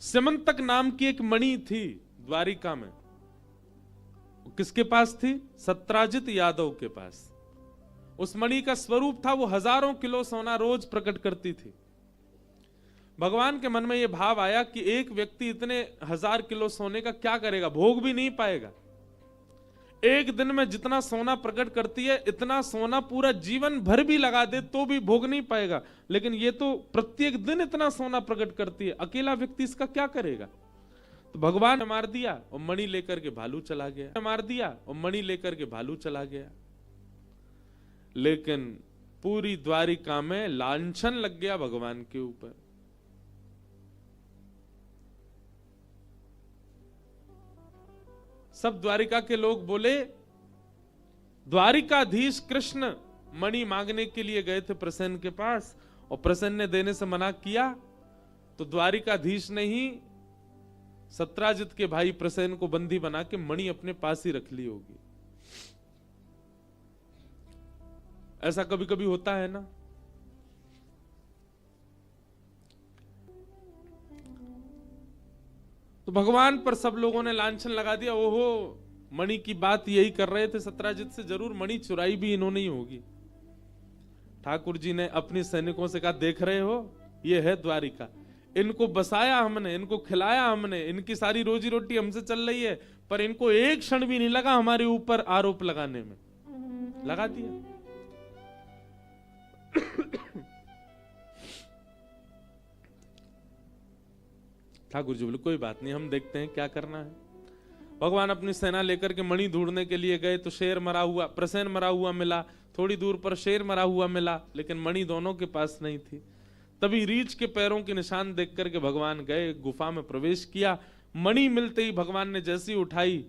सिमंतक नाम की एक मणि थी द्वारिका में। किसके पास थी? सत्राजित यादव के पास। उस मणि का स्वरूप था, वो हजारों किलो सोना रोज प्रकट करती थी। भगवान के मन में यह भाव आया कि एक व्यक्ति इतने 1000 किलो सोने का क्या करेगा, भोग भी नहीं पाएगा। एक दिन में जितना सोना प्रकट करती है, इतना सोना पूरा जीवन भर भी लगा दे तो भी भोग नहीं पाएगा। लेकिन ये तो प्रत्येक दिन इतना सोना प्रकट करती है, अकेला व्यक्ति इसका क्या करेगा? तो भगवान ने मार दिया और मणि लेकर के भालू चला गया, मार दिया और मणि लेकर के भालू चला गया। लेकिन पूरी द्वारिका में लांछन लग गया भगवान के ऊपर। सब द्वारिका के लोग बोले, द्वारिकाधीश कृष्ण मणि मांगने के लिए गए थे प्रसेन के पास और प्रसेन ने देने से मना किया, तो द्वारिकाधीश ने ही सत्राजित के भाई प्रसेन को बंदी बना के मणि अपने पास ही रख ली होगी। ऐसा कभी कभी होता है ना। तो भगवान पर सब लोगों ने लांछन लगा दिया, ओहो मणि की बात यही कर रहे थे सत्राजित से, जरूर मणि चुराई भी इन्होंने ही होगी। ठाकुर जी ने अपने सैनिकों से कहा, देख रहे हो ये है द्वारिका, इनको बसाया हमने, इनको खिलाया हमने, इनकी सारी रोजी रोटी हमसे चल रही है, पर इनको एक क्षण भी नहीं लगा हमारे ऊपर आरोप लगाने में, लगा दिया। ठाकुर जी बोले कोई बात नहीं, हम देखते हैं क्या करना है। भगवान अपनी सेना लेकर के मणि ढूंढने के लिए गए तो शेर मरा हुआ, प्रसेन मरा हुआ मिला, थोड़ी दूर पर शेर मरा हुआ मिला, लेकिन मणि दोनों के पास नहीं थी। तभी रीछ के पैरों के निशान देख करके भगवान गए, गुफा में प्रवेश किया। मणि मिलते ही भगवान ने जैसी उठाई,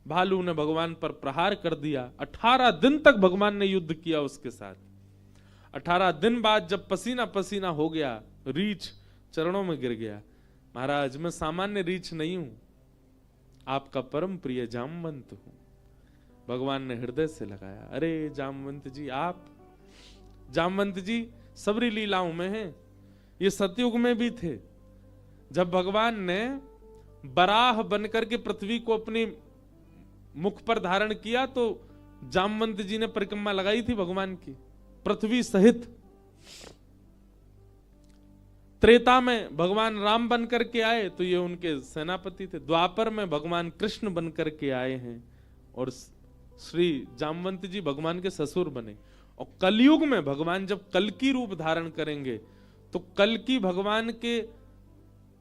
भालू ने भगवान पर प्रहार कर दिया। 18 दिन तक भगवान ने युद्ध किया उसके साथ। 18 दिन बाद जब पसीना पसीना हो गया, रीछ चरणों में गिर गया, महाराज मैं सामान्य रीछ नहीं हूं, आपका परम प्रिय जामवंत हूं। भगवान ने हृदय से लगाया, अरे जामवंत जी, आप जामवंत जी सबरी लीलाओं में हैं, ये सतयुग में भी थे। जब भगवान ने बराह बनकर के पृथ्वी को अपनी मुख पर धारण किया तो जामवंत जी ने परिक्रमा लगाई थी भगवान की, पृथ्वी सहित। त्रेता में भगवान राम बन करके आए तो ये उनके सेनापति थे। द्वापर में भगवान कृष्ण बन करके आए हैं और श्री जामवंत जी भगवान के ससुर बने। और कलयुग में भगवान जब कल्कि रूप धारण करेंगे तो कल्कि भगवान के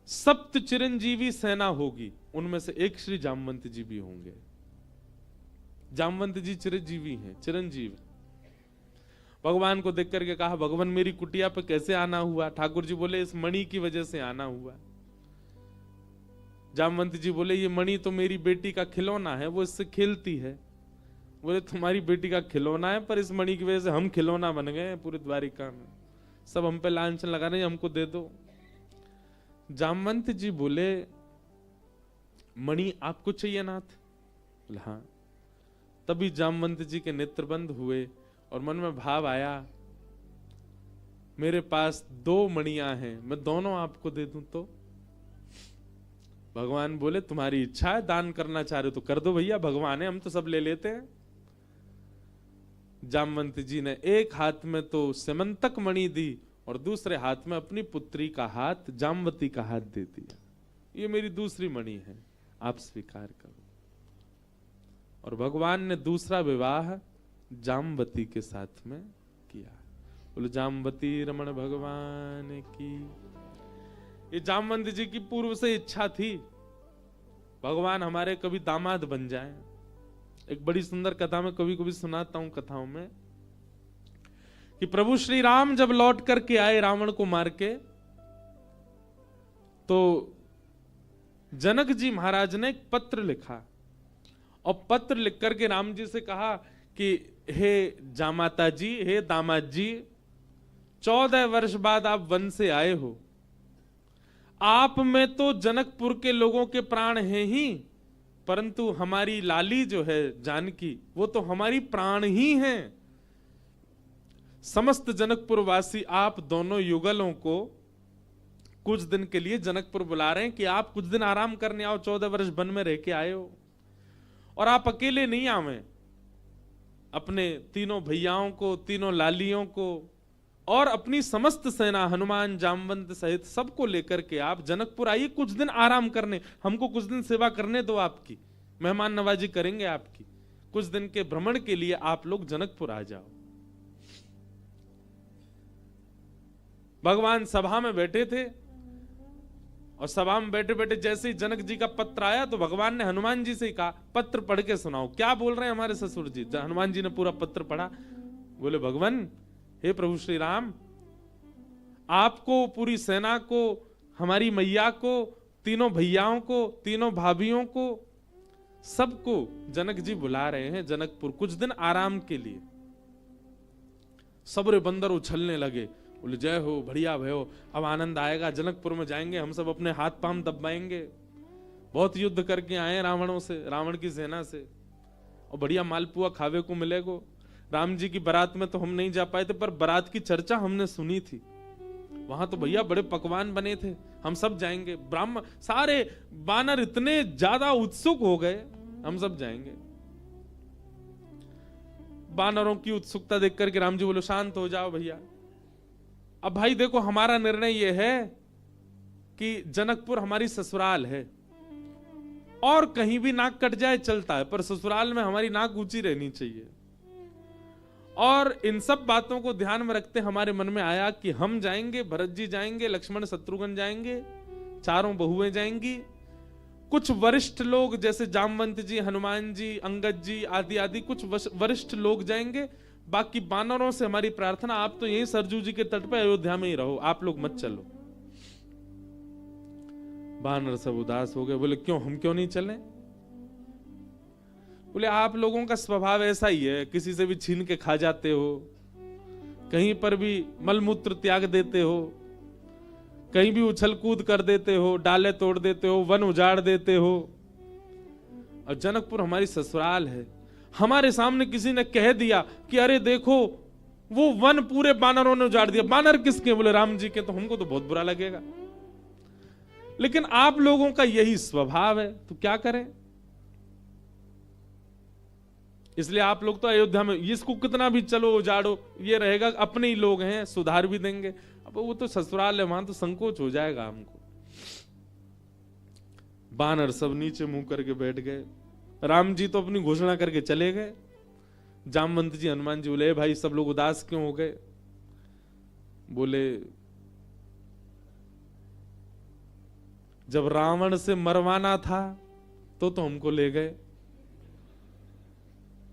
सप्त चिरंजीवी सेना होगी, उनमें से एक श्री जामवंत जी भी होंगे। जामवंत जी चिरंजीवी हैं, चिरंजीव। भगवान को देख करके कहा, भगवान मेरी कुटिया पे कैसे आना हुआ? ठाकुर जी बोले इस मणि की वजह से आना हुआ। जामवंत जी बोले ये मणि तो मेरी बेटी का खिलौना है, वो इससे खेलती है। बोले तुम्हारी बेटी का खिलौना है, पर इस मणि की वजह से हम खिलौना बन गए पूरे द्वारिका में, सब हम पे लांछन लगा रहे हैं, हमको दे दो। जामवंत जी बोले मणि आपको चाहिए नाथ? बोले हाँ। तभी जामवंत जी के नेत्र बंद हुए और मन में भाव आया, मेरे पास 2 मणियां हैं, मैं दोनों आपको दे दूं तो? भगवान बोले तुम्हारी इच्छा है, दान करना चाह रहे हो तो कर दो भैया, भगवान है, हम तो सब ले लेते हैं। जामवंत जी ने एक हाथ में तो सिमंतक मणि दी और दूसरे हाथ में अपनी पुत्री का हाथ, जामवती का हाथ दे दिया, ये मेरी दूसरी मणि है, आप स्वीकार करो। और भगवान ने दूसरा विवाह जामवती के साथ में किया। बोले जामवती रमण भगवान की। ये जामवंत जी की पूर्व से इच्छा थी, भगवान हमारे कभी दामाद बन जाए। एक बड़ी सुंदर कथा में कभी कभी सुनाता हूं कथाओं में कि प्रभु श्री राम जब लौट करके आए रावण को मार के, तो जनक जी महाराज ने एक पत्र लिखा और पत्र लिख करके राम जी से कहा कि हे जामाता जी, हे दामाद जी, 14 वर्ष बाद आप वन से आए हो, आप में तो जनकपुर के लोगों के प्राण हैं ही, परंतु हमारी लाली जो है जानकी, वो तो हमारी प्राण ही हैं। समस्त जनकपुर वासी आप दोनों युगलों को कुछ दिन के लिए जनकपुर बुला रहे हैं कि आप कुछ दिन आराम करने आओ, 14 वर्ष वन में रह के आए हो, और आप अकेले नहीं आवे, अपने तीनों भैयाओं को, तीनों लालियों को और अपनी समस्त सेना हनुमान जामवंत सहित सबको लेकर के आप जनकपुर आइए, कुछ दिन आराम करने, हमको कुछ दिन सेवा करने दो, आपकी मेहमान नवाजी करेंगे आपकी, कुछ दिन के भ्रमण के लिए आप लोग जनकपुर आ जाओ। भगवान सभा में बैठे थे और सभा में बैठे बैठे जैसे ही जनक जी का पत्र आया तो भगवान ने हनुमान जी से कहा, पत्र पढ़ के सुनाओ, क्या बोल रहे हैं हमारे ससुर जी। हनुमान जी ने पूरा पत्र पढ़ा, बोले भगवान, हे प्रभु श्री राम, आपको, पूरी सेना को, हमारी मैया को, तीनों भैयाओं को, तीनों भाभियों को, सबको जनक जी बुला रहे हैं जनकपुर कुछ दिन आराम के लिए। सबरे बंदर उछलने लगे, बोले जय हो, बढ़िया भयो, अब आनंद आएगा, जनकपुर में जाएंगे हम सब, अपने हाथ पांव दबाएंगे, बहुत युद्ध करके आए रावणों से, रावण की सेना से, और बढ़िया मालपुआ खावे को मिलेगा। राम जी की बारात में तो हम नहीं जा पाए थे, पर बारात की चर्चा हमने सुनी थी, वहां तो भैया बड़े पकवान बने थे, हम सब जाएंगे। ब्राह्मण सारे बानर इतने ज्यादा उत्सुक हो गए, हम सब जाएंगे। बानरों की उत्सुकता देख करके राम जी बोले, शांत हो जाओ भैया, अब भाई देखो हमारा निर्णय यह है कि जनकपुर हमारी ससुराल है, और कहीं भी नाक कट जाए चलता है, पर ससुराल में हमारी नाक ऊंची रहनी चाहिए। और इन सब बातों को ध्यान में रखते हमारे मन में आया कि हम जाएंगे, भरत जी जाएंगे, लक्ष्मण शत्रुघ्न जाएंगे, चारों बहुएं जाएंगी, कुछ वरिष्ठ लोग जैसे जामवंत जी, हनुमान जी, अंगद जी आदि आदि कुछ वरिष्ठ लोग जाएंगे, बाकी बानरों से हमारी प्रार्थना, आप तो यहीं सरजू जी के तट पे अयोध्या में ही रहो, आप लोग मत चलो। बानर सब उदास हो गए, बोले क्यों, हम क्यों नहीं चले। बोले आप लोगों का स्वभाव ऐसा ही है, किसी से भी छीन के खा जाते हो, कहीं पर भी मलमूत्र त्याग देते हो, कहीं भी उछल कूद कर देते हो, डाले तोड़ देते हो, वन उजाड़ देते हो, और जनकपुर हमारी ससुराल है। हमारे सामने किसी ने कह दिया कि अरे देखो वो वन पूरे बानरों ने उजाड़ दिया, बानर किसके, बोले राम जी के, तो हमको तो बहुत बुरा लगेगा, लेकिन आप लोगों का यही स्वभाव है, तो क्या करें। इसलिए आप लोग तो अयोध्या में, इसको कितना भी चलो उजाड़ो, ये रहेगा अपने ही लोग हैं, सुधार भी देंगे, अब वो तो ससुराल है, वहां तो संकोच हो जाएगा हमको। बानर सब नीचे मुंह करके बैठ गए, राम जी तो अपनी घोषणा करके चले गए। जामवंत जी, हनुमान जी बोले भाई सब लोग उदास क्यों हो गए। बोले जब रावण से मरवाना था तो हमको ले गए,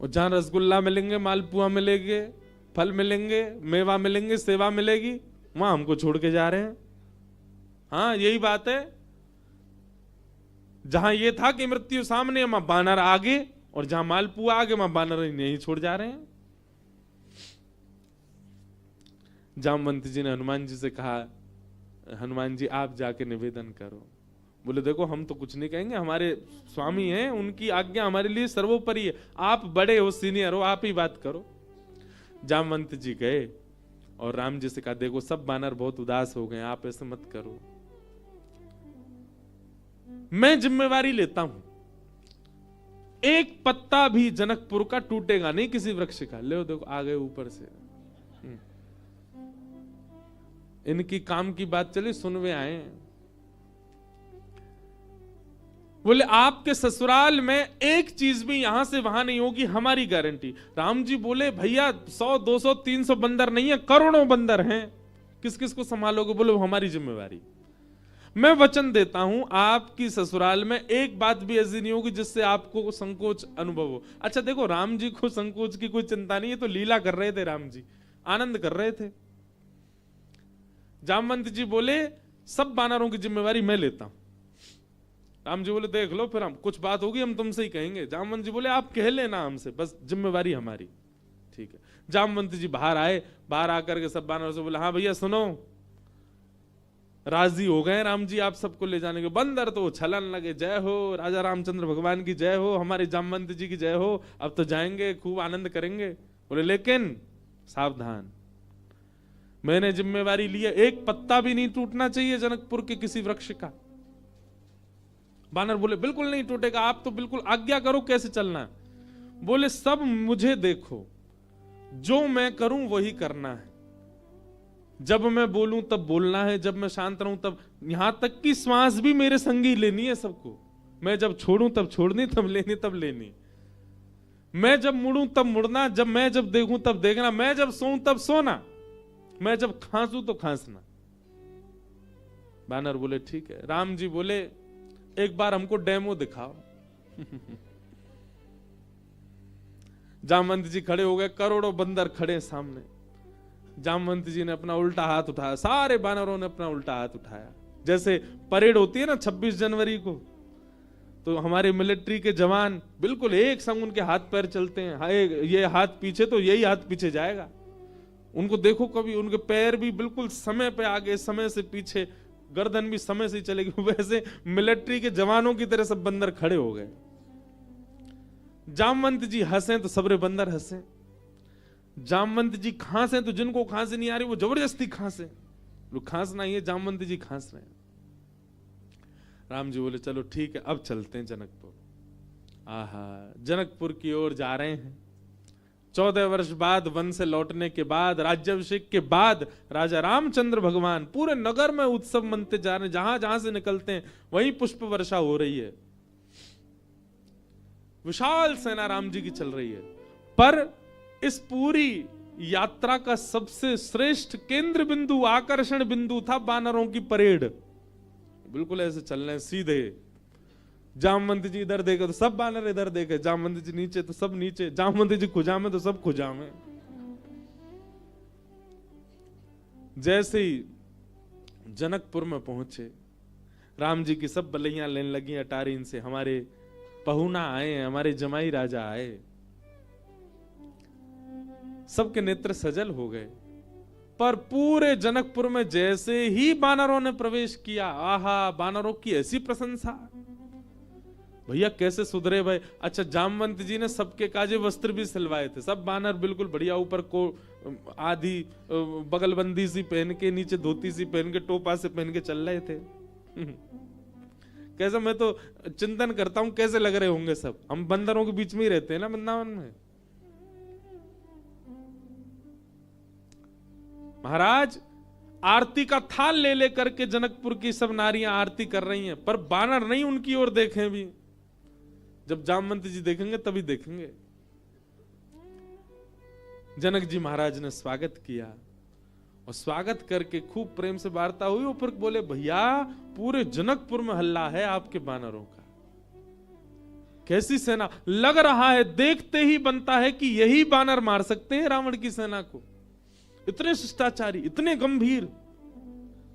और जहां रसगुल्ला मिलेंगे, मालपुआ मिलेंगे, फल मिलेंगे, मेवा मिलेंगे, सेवा मिलेगी, वहां हमको छोड़ के जा रहे हैं। हाँ यही बात है, जहां ये था कि मृत्यु सामने, वहां बानर आगे, और जहां मालपुआ आगे, वहां बानर नहीं छोड़ जा रहे हैं। जामवंत जी ने हनुमान जी से कहा, हनुमान जी आप जाके निवेदन करो। बोले देखो हम तो कुछ नहीं कहेंगे, हमारे स्वामी हैं, उनकी आज्ञा हमारे लिए सर्वोपरि है, आप बड़े हो, सीनियर हो, आप ही बात करो। जामवंत जी गए और राम जी से कहा, देखो सब बानर बहुत उदास हो गए, आप ऐसे मत करो, मैं जिम्मेवारी लेता हूं, एक पत्ता भी जनकपुर का टूटेगा नहीं किसी वृक्ष का। ले देखो आ गए ऊपर से, इनकी काम की बात चली, सुनवे आए। बोले आपके ससुराल में एक चीज भी यहां से वहां नहीं होगी, हमारी गारंटी। राम जी बोले भैया 100 200 300 बंदर नहीं है, करोड़ों बंदर हैं, किस किस को संभालोगे। बोले वो हमारी जिम्मेवारी, मैं वचन देता हूं आपकी ससुराल में एक बात भी ऐसी नहीं होगी जिससे आपको संकोच अनुभव हो। अच्छा देखो राम जी को संकोच की कोई चिंता नहीं है, तो लीला कर रहे थे, राम जी आनंद कर रहे थे। जामवंत जी बोले सब बानरों की जिम्मेवारी मैं लेता हूं। राम जी बोले देख लो, फिर हम कुछ बात होगी हम तुमसे ही कहेंगे। जामवंत जी बोले आप कह लेना हमसे, बस जिम्मेवारी हमारी। ठीक है, जामवंत जी बाहर आए, बाहर आकर के सब बानरों से बोले हाँ भैया सुनो, राजी हो गए राम जी आप सबको ले जाने के। बंदर तो छलन लगे, जय हो राजा रामचंद्र भगवान की जय हो, हमारे जामवंत जी की जय हो, अब तो जाएंगे खूब आनंद करेंगे। बोले लेकिन सावधान, मैंने जिम्मेवारी ली है, एक पत्ता भी नहीं टूटना चाहिए जनकपुर के किसी वृक्ष का। बानर बोले बिल्कुल नहीं टूटेगा, आप तो बिल्कुल आज्ञा करो कैसे चलना है। बोले सब मुझे देखो, जो मैं करूं वही करना है, जब मैं बोलूं तब बोलना है, जब मैं शांत रहूं तब, यहां तक की श्वास भी मेरे संगी लेनी है सबको। मैं जब छोड़ूं तब छोड़नी, तब लेनी तब लेनी। मैं जब मुड़ूं तब मुड़ना, मैं जब देखूं तब देखना, मैं जब सोऊं तब सोना, मैं जब खांसूं तो खांसना। बानर बोले ठीक है। राम जी बोले एक बार हमको डेमो दिखाओ। जामवंत जी खड़े हो गए, करोड़ों बंदर खड़े सामने। जामवंत जी ने अपना उल्टा हाथ उठाया, सारे बानरों ने अपना उल्टा हाथ उठाया। जैसे परेड होती है ना 26 जनवरी को, तो हमारे मिलिट्री के जवान बिल्कुल एक संग उनके हाथ पैर चलते हैं, ये हाथ पीछे तो यही हाथ पीछे जाएगा। उनको देखो कभी, उनके पैर भी बिल्कुल समय पे आगे, समय से पीछे, गर्दन भी समय से चलेगी। वैसे मिलिट्री के जवानों की तरह सब बंदर खड़े हो गए। जामवंत जी हंसे तो सबरे बंदर हंसे। जामवंत जी खांसे तो जिनको खांसी नहीं आ रही वो जबरदस्ती खांसे। लोग खांसना ही है, जामवंत जी खांस रहे हैं। राम जी बोले चलो ठीक है, अब चलते हैं जनकपुर। आहा, जनकपुर की ओर जा रहे हैं। 14 वर्ष बाद वन से लौटने के बाद, राज्याभिषेक के बाद राजा रामचंद्र भगवान पूरे नगर में उत्सव मनते जा रहे हैं। जहां जहां से निकलते हैं वहीं पुष्प वर्षा हो रही है। विशाल सेना राम जी की चल रही है। पर इस पूरी यात्रा का सबसे श्रेष्ठ केंद्र बिंदु, आकर्षण बिंदु था बानरों की परेड। बिल्कुल ऐसे चल रहे हैं सीधे। जामवंत जी इधर देखे तो सब बानर इधर देखे, जामवंत जी नीचे तो सब नीचे, जामवंत जी खुजा में तो सब खुजा में। जैसे ही जनकपुर में पहुंचे, राम जी की सब बलैया लेने लगी अटारीन से। हमारे पहुना आए हैं, हमारे जमाई राजा आए। सबके नेत्र सजल हो गए। पर पूरे जनकपुर में जैसे ही बानरों ने प्रवेश किया, आहा, बानरों की ऐसी प्रशंसा, भैया कैसे सुधरे भाई। अच्छा, जामवंत जी ने सबके काजे वस्त्र भी सिलवाए थे। सब बानर बिल्कुल बढ़िया, ऊपर को आधी बगलबंदी सी पहन के, नीचे धोती सी पहन के, टोपा से पहन के चल रहे थे। कैसा, मैं तो चिंतन करता हूं कैसे लग रहे होंगे सब। हम बंदरों के बीच में ही रहते हैं ना वृंदावन में। महाराज आरती का थाल ले लेकर के जनकपुर की सब नारियां आरती कर रही हैं, पर बानर नहीं उनकी ओर देखें भी। जब जामवंत जी देखेंगे तभी देखेंगे। जनक जी महाराज ने स्वागत किया और स्वागत करके खूब प्रेम से वार्ता हुई। ऊपर बोले भैया पूरे जनकपुर में हल्ला है आपके बानरों का। कैसी सेना, लग रहा है देखते ही बनता है कि यही बानर मार सकते हैं रावण की सेना को। इतने शिष्टाचारी, इतने गंभीर।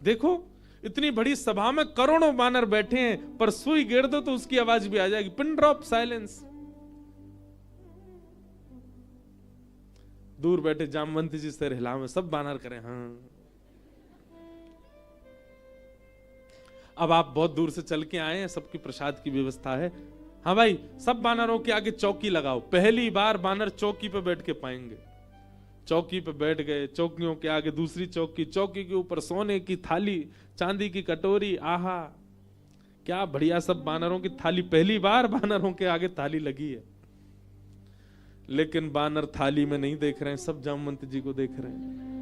देखो इतनी बड़ी सभा में करोड़ों बानर बैठे हैं, पर सुई गिर दो तो उसकी आवाज भी आ जाएगी। Pin drop silence. दूर बैठे जामवंत जी सिर हिलावे, सब बानर करें हाँ। अब आप बहुत दूर से चल के आए हैं, सबकी प्रसाद की व्यवस्था है। हाँ भाई, सब बानरों के आगे चौकी लगाओ। पहली बार बानर चौकी पे बैठ के पाएंगे। चौकी पे बैठ गए, चौकियों के आगे दूसरी चौकी, चौकी के ऊपर सोने की थाली, चांदी की कटोरी। आहा, क्या बढ़िया। सब बानरों की थाली, पहली बार बानरों के आगे थाली लगी है। लेकिन बानर थाली में नहीं देख रहे हैं, सब जामवंत जी को देख रहे हैं।